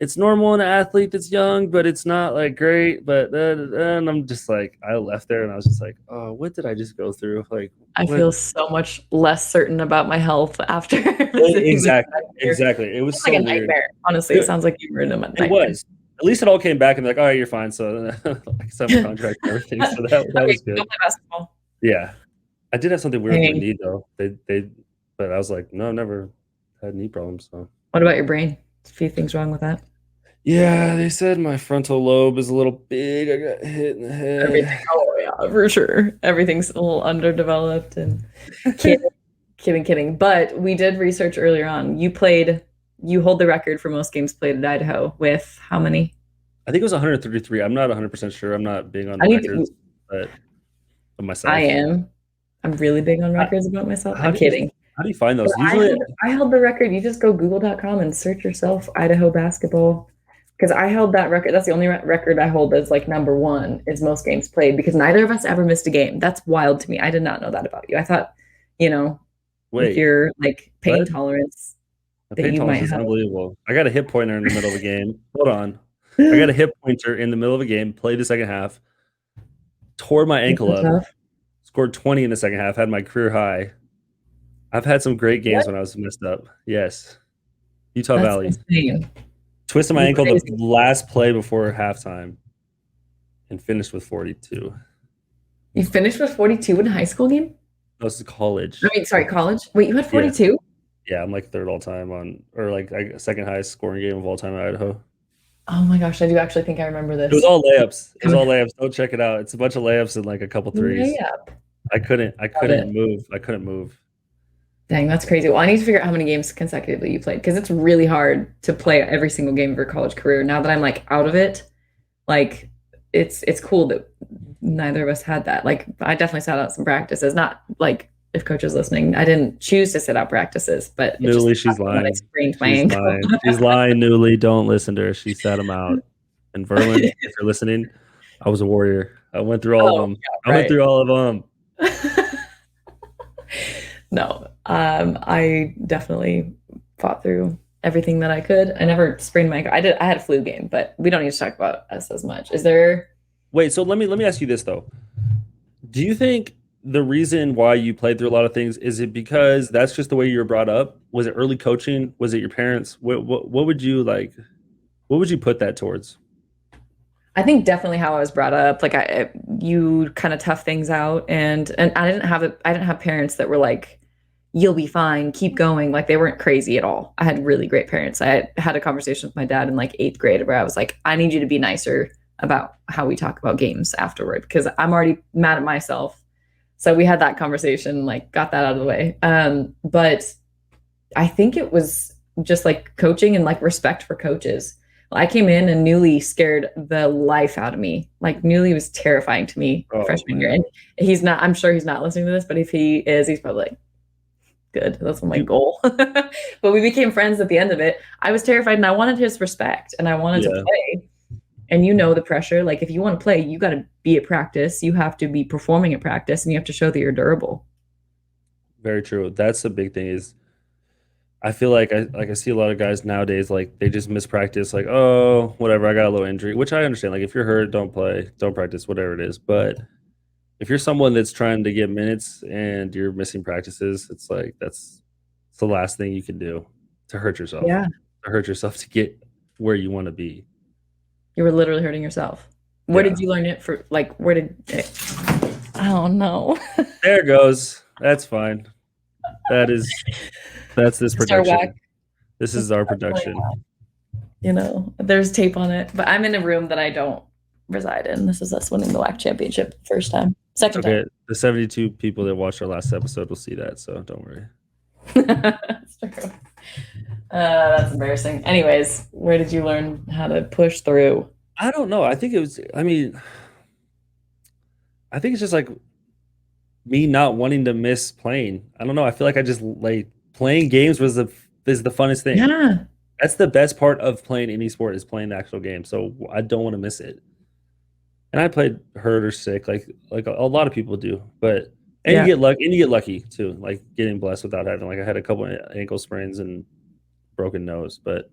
it's normal in an athlete that's young, but it's not like great. But and I'm just like, I left there, and I was just like, oh, what did I just go through? Like, I feel so much less certain about my health after. Exactly. It was so like a weird. Nightmare. Honestly, it sounds like you were in a nightmare. It was. At least it all came back and like, all right, you're fine. So like some contract and everything. So that was good. Go play basketball. Yeah, I did have something weird with my knee though. But I was like, no, I've never had knee problems. So what about your brain? A few things wrong with that. Yeah, they said my frontal lobe is a little big. I got hit in the head. Oh yeah, for sure. Everything's a little underdeveloped and kidding. But we did research earlier on. You hold the record for most games played at Idaho with how many? I think it was 133. I'm not 100% sure. I'm not big on the records, but of myself. I am. I'm really big on records about myself. I'm kidding. How do you find those? Usually, I held the record. You just go google.com and search yourself Idaho basketball. Because I held that record. That's the only record I hold that's like number one is most games played because neither of us ever missed a game. That's wild to me. I did not know that about you. I thought, with your like pain tolerance, the pain tolerance is unbelievable. I got a hip pointer in the middle of a game. Hold on. I got a hip pointer in the middle of a game, played the second half, tore my ankle up, scored 20 in the second half, had my career high. I've had some great games when I was messed up. Yes. Utah Valley. Insane. Twisted my ankle the last play before halftime and finished with 42. You finished with 42 in a high school game? No, this is college. College? Wait, you had 42? Yeah, I'm like third all time second highest scoring game of all time at Idaho. Oh my gosh, I do actually think I remember this. It was all layups. Don't check it out. It's a bunch of layups and like a couple threes. I couldn't move. Dang, that's crazy. Well, I need to figure out how many games consecutively you played because it's really hard to play every single game of your college career. Now that I'm like out of it, like it's cool that neither of us had that. Like I definitely sat out some practices. Not like if coach is listening, I didn't choose to sit out practices, but Newly, she's lying. She's lying, Newly. Don't listen to her. She sat them out. And Verlin, if you're listening, I was a warrior. I went through all of them. I went through all of them. No, I definitely fought through everything that I could. I never sprained my ankle. I had a flu game, but we don't need to talk about us as much. Is there? Wait, so let me ask you this though. Do you think the reason why you played through a lot of things is it because that's just the way you were brought up? Was it early coaching? Was it your parents? What would you like? What would you put that towards? I think definitely how I was brought up. Like you kind of tough things out, and I didn't have parents that were like, you'll be fine, keep going. Like they weren't crazy at all. I had really great parents. I had a conversation with my dad in like 8th grade where I was like, I need you to be nicer about how we talk about games afterward because I'm already mad at myself. So we had that conversation, like got that out of the way. But I think it was just like coaching and like respect for coaches. I came in and Newly scared the life out of me. Like Newly was terrifying to me Oh freshman year. man. And he's not, I'm sure he's not listening to this, but if he is, he's probably like, good. That's my You, goal. But we became friends at the end of it. I was terrified and I wanted his respect and I wanted to yeah, play. And you know the pressure. Like if you want to play, you got to be at practice. You have to be performing at practice and you have to show that you're durable. very true. That's the big thing is I feel like I see a lot of guys nowadays like they just miss practice like oh whatever I got a little injury which I understand like if you're hurt don't play don't practice whatever it is but if you're someone that's trying to get minutes and you're missing practices it's like that's it's the last thing you can do Yeah. to hurt yourself to get where you want to be. You were literally hurting yourself. Where Yeah, did you learn it for? Like, where did it? Oh no. there it goes. That's fine. That is that's this Just our whack. production. This is our production. There's tape on it. But I'm in a room that I don't reside in. This is us winning the WAC championship first time. Second time. Okay, the 72 people that watched our last episode will see that, so don't worry. That's true. That's embarrassing. Anyways, where did you learn how to push through? I don't know. I think it was. I mean, I think it's just like me not wanting to miss playing. I don't know. I feel like I just like playing games is the funnest thing. Yeah. That's the best part of playing any sport is playing the actual game. So I don't want to miss it. And I played hurt or sick, like a lot of people do. But and Yeah. you get lucky too, like getting blessed without having like I had a couple of ankle sprains and broken nose, but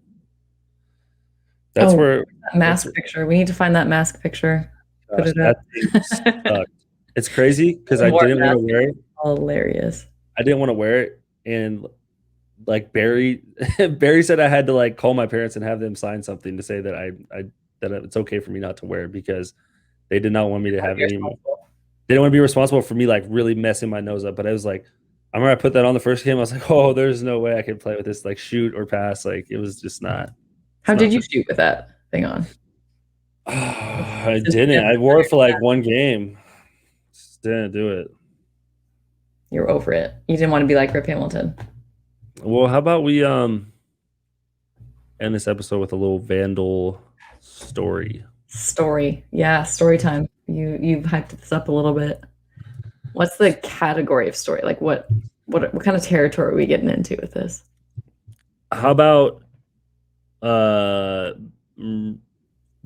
that's Oh, where that that's mask picture. We need to find that mask picture. Put gosh, it that up. thing sucked. It's crazy because I More didn't want mask. to wear it. Hilarious. I didn't want to wear it, and like Barry, Barry said I had to like call my parents and have them sign something to say that I that it's okay for me not to wear it because they did not want me to have You're any. responsible. They didn't want to be responsible for me like really messing my nose up. But I was like, I remember I put that on the first game. I was like, oh, there's no way I could play with this like shoot or pass. Like it was just not. It's How not did you for. shoot with that thing on? I Just didn't. I wore it for like one game. Just didn't do it. you're over it. You didn't want to be like Rip Hamilton. Well, how about we end this episode with a little Vandal story? Story. Yeah, story time. You've hyped this up a little bit. What's the category of story? Like what kind of territory are we getting into with this? How about uh mm,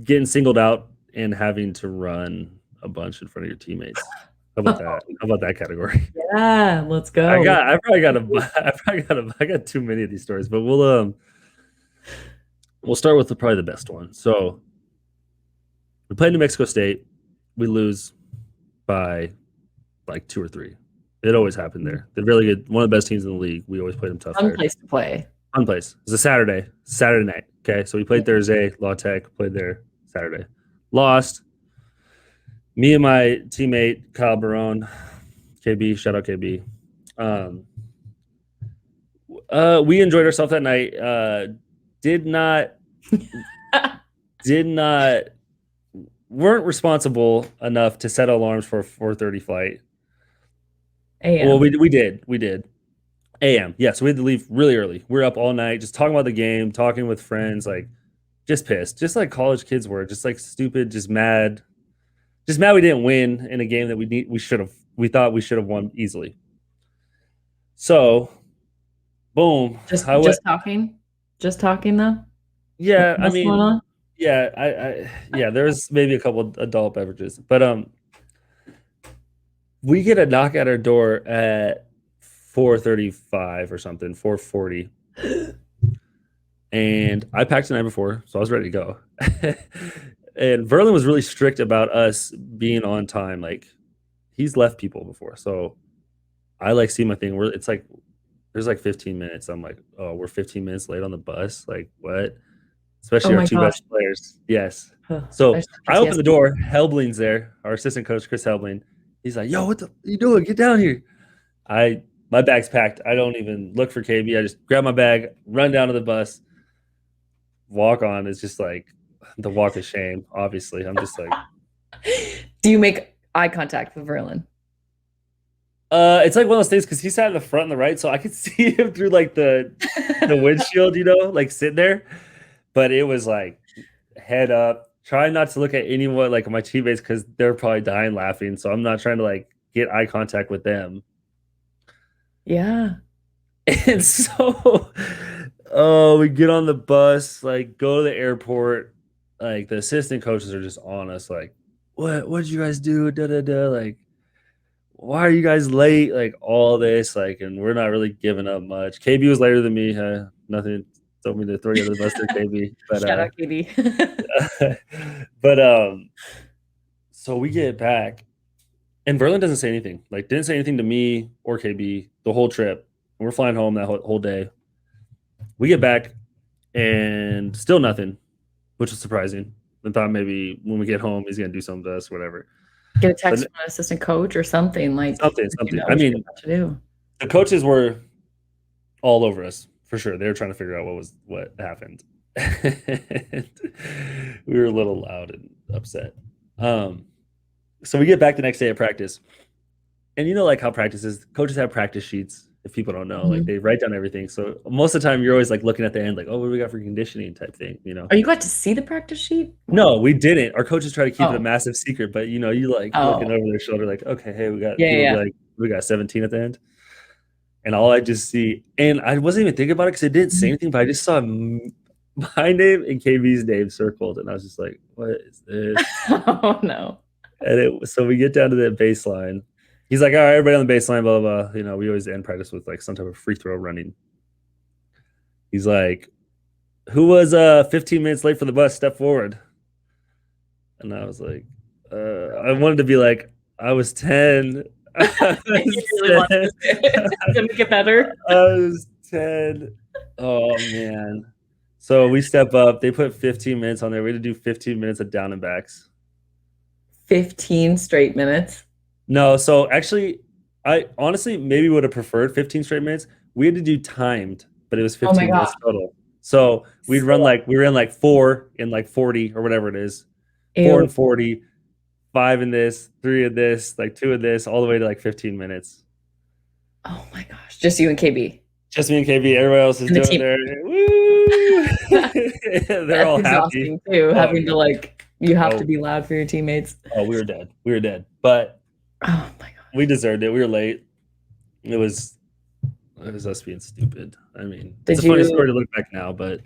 getting singled out and having to run a bunch in front of your teammates? How about that? How about that category? Yeah, let's go. I got too many of these stories, but we'll start with probably the best one. So we play New Mexico State, we lose by like 2 or 3. It always happened there. They're really good, one of the best teams in the league. We always played them tough Fun there. place to play. Fun place. It's a Saturday night. Okay, so we played Thursday. La Tech played there Saturday. Lost. Me and my teammate Kyle Barone, KB, shout out KB. We enjoyed ourselves that night. Did not weren't responsible enough to set alarms for a 4:30 flight. AM. Well, we did. AM. Yeah, so we had to leave really early. We were up all night, just talking about the game, talking with friends, like just pissed, just like college kids were, just like stupid, just mad we didn't win in a game that we thought we should have won easily. So, boom. Just talking though. Yeah, I What's going mean, on? yeah, yeah, there's maybe a couple adult beverages, but we get a knock at our door at 4:35 or something, 4:40. And I packed the night before, so I was ready to go. And Verlin was really strict about us being on time. Like he's left people before, so I like see my thing. It's like there's like 15 minutes. I'm like, oh, we're 15 minutes late on the bus. Like what? Oh Especially our my two gosh. best players. Yes. Ugh, So there's I open the PTSD. door. Helbling's there. Our assistant coach, Chris Helbling. He's like, yo, what the you doing? Get down here. My bag's packed. I don't even look for KB. I just grab my bag, run down to the bus, walk on. It's just like the walk of shame, obviously. I'm just like, Do you make eye contact with Verlin? It's like one of those things because he sat in the front and the right, so I could see him through like the windshield, like sitting there. But it was like head up, trying not to look at anyone like my teammates because they're probably dying laughing. So I'm not trying to like get eye contact with them. Yeah. And so, oh, we get on the bus, like go to the airport. Like the assistant coaches are just on us, like, what did you guys do? Da da da. Like, why are you guys late? Like all this, like, and we're not really giving up much. KB was later than me. Nothing told me to throw you under the bus there, KB. But Shout out, Katie. but so we get back, and Verlin doesn't say anything. Like, didn't say anything to me or KB the whole trip. And we're flying home that whole day. We get back, and still nothing, which was surprising. I thought maybe when we get home, he's gonna do something to us, whatever. Get a text But from an assistant coach or something like something. I mean, what to do. the coaches were all over us for sure. They were trying to figure out what happened. We were a little loud and upset. So we get back the next day at practice, and like how practice is. Coaches have practice sheets. If people don't know, like they write down everything. So most of the time, you're always like looking at the end, like, oh, what do we got for conditioning type thing, Oh, you got to see the practice sheet? No, we didn't. Our coaches try to keep it a massive secret, but you like looking over their shoulder, like, okay, hey, we got like we got 17 at the end, and all I just see, and I wasn't even thinking about it because it didn't say anything, but I just saw my name and KB's name circled, and I was just like, what is this? Oh no! And so we get down to the baseline. He's like, all right, everybody on the baseline, blah, blah, blah. We always end practice with like some type of free throw running. He's like, who was 15 minutes late for the bus? Step forward. And I was like, I wanted to be like, I was 10. I was 10. To make it better. I was 10. Oh, man. So we step up. They put 15 minutes on there. We had to do 15 minutes of down and backs. 15 straight minutes? No, so actually, I honestly maybe would have preferred 15 straight minutes. We had to do timed, but it was 15 minutes total. So we ran like 4 in like 40 or whatever it is. 4 and 40, 5 in this, 3 in this, like 2 in this, all the way to like 15 minutes. Oh my gosh. Just you and KB. Just me and KB. Everybody else is doing their woo. They're all happy too, having to like you have to be loud for your teammates. Oh, we were dead. We were dead. But oh my god. We deserved it. We were late. It was us being stupid. I mean, it's a funny story to look back now, but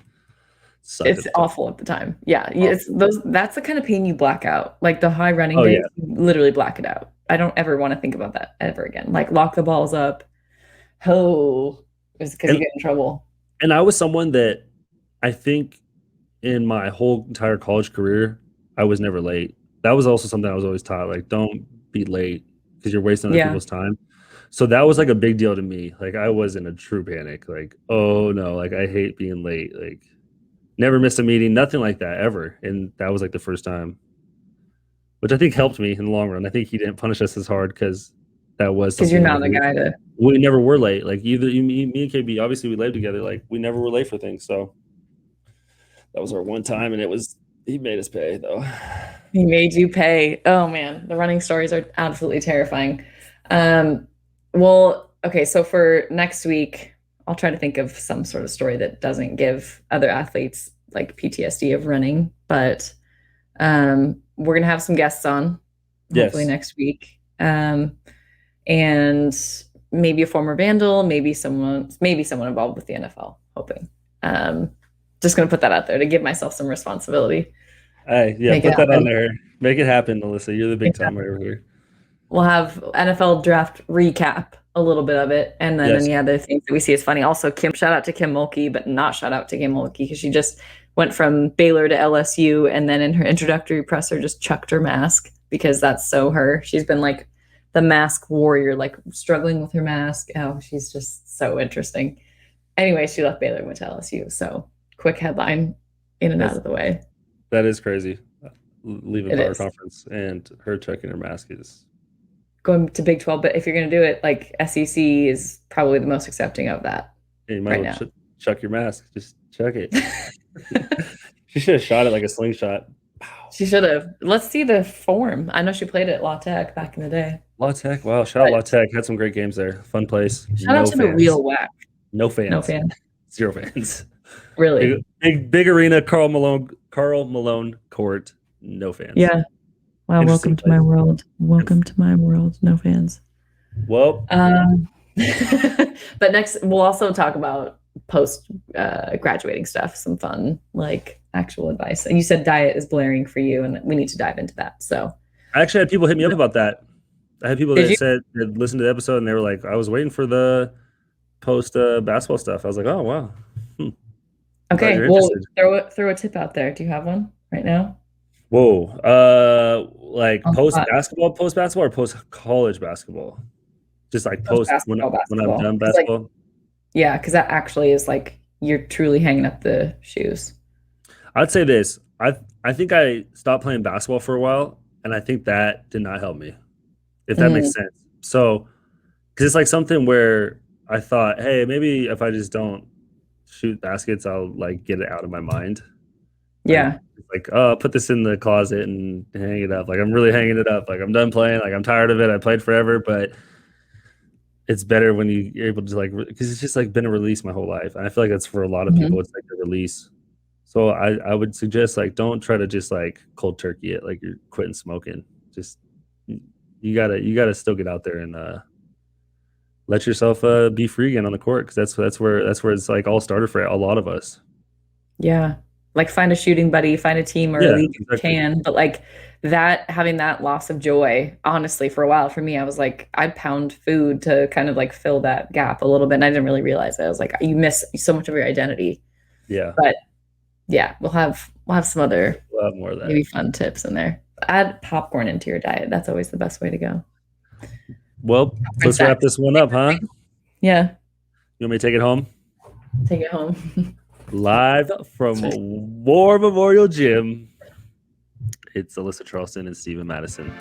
it's awful at the time. Yeah, that's the kind of pain you black out. Like the high running days, you literally black it out. I don't ever want to think about that ever again. Like lock the balls up. Oh, it's because you get in trouble. And I was someone that I think in my whole entire college career, I was never late. That was also something I was always taught. Like, don't be late because you're wasting other people's time. So that was like a big deal to me. Like I was in a true panic. Like, oh no, like I hate being late. Like never missed a meeting, nothing like that ever. And that was like the first time, which I think helped me in the long run. I think he didn't punish us as hard because that was because you're not the guy to. We never were late. Like either me and KB, obviously we lived together. Like we never were late for things. So that was our one time, and he made us pay though. He made you pay. Oh man, the running stories are absolutely terrifying. Well, okay, so for next week, I'll try to think of some sort of story that doesn't give other athletes like PTSD of running, but we're gonna have some guests on hopefully next week. And maybe a former Vandal, maybe someone involved with the NFL, hoping. Just gonna put that out there to give myself some responsibility. Hey, yeah, put that on there. Make it happen, Alyssa. You're the big timer over here. We'll have NFL draft recap, a little bit of it, and then any other things that we see is funny. Also, shout out to Kim Mulkey, but not shout out to Kim Mulkey because she just went from Baylor to LSU, and then in her introductory presser just chucked her mask because that's so her. She's been like the mask warrior, like struggling with her mask. Oh, she's just so interesting. Anyway, she left Baylor and went to LSU. So quick headline in and out of the way. That is crazy. Leaving Power Conference and her checking her mask is going to Big 12. But if you're going to do it, like SEC is probably the most accepting of that. Yeah, you might well chuck your mask. Just chuck it. She should have shot it like a slingshot. She should have. Let's see the form. I know she played at La Tech back in the day. La Tech. Wow, shout out But La Tech. Had some great games there. Fun place. shout out No to the fans. real whack. No No fans. fan. Zero fans. Really. Big arena. Carl Malone Court. No fans. Yeah. Wow, Interesting welcome to my place. world. Welcome to my world. No fans. Well, Um, but next we'll also talk about post graduating stuff, some fun, like actual advice. And you said diet is blaring for you, and we need to dive into that. So I actually had people hit me up about that. I had people did that you? said that listened to the episode and they were like, I was waiting for the post basketball stuff. I was like, oh wow. Hmm. I'm glad Okay, you're well interested. throw a tip out there. Do you have one right now? Whoa. Like On the spot. post basketball or post college basketball? Just like Post post basketball when I'm basketball. done Because like basketball. yeah, because that actually is like you're truly hanging up the shoes. I'd say this. I think I stopped playing basketball for a while, and I think that did not help me, if that Mm, makes sense. So, because it's like something where I thought, hey, maybe if I just don't shoot baskets, I'll like get it out of my mind. Like, yeah. oh, put this in the closet and hang it up. Like I'm really hanging it up. Like I'm done playing. Like I'm tired of it. I played forever, but it's better when you're able to like because it's just like been a release my whole life, and I feel like that's for a lot of people. Mhm. It's like a release. So I would suggest like don't try to just like cold turkey it like you're quitting smoking. Just you gotta still get out there and let yourself be free again on the court because that's where it's like all started for a lot of us. Yeah. Like find a shooting buddy, find a team or a Yeah, league if you exactly. can. But like that, having that loss of joy, honestly, for a while for me, I was like, I'd pound food to kind of like fill that gap a little bit. And I didn't really realize it. I was like, you miss so much of your identity. Yeah, But yeah, we'll have some other we'll have more of that. maybe fun tips in there. Add popcorn into your diet. That's always the best way to go. Well, Popcorn let's wrap snacks. this one up, huh? Yeah, You want me to take it home? take it home. Live from War Memorial Gym. It's Alyssa Charleston and Stephen Madison.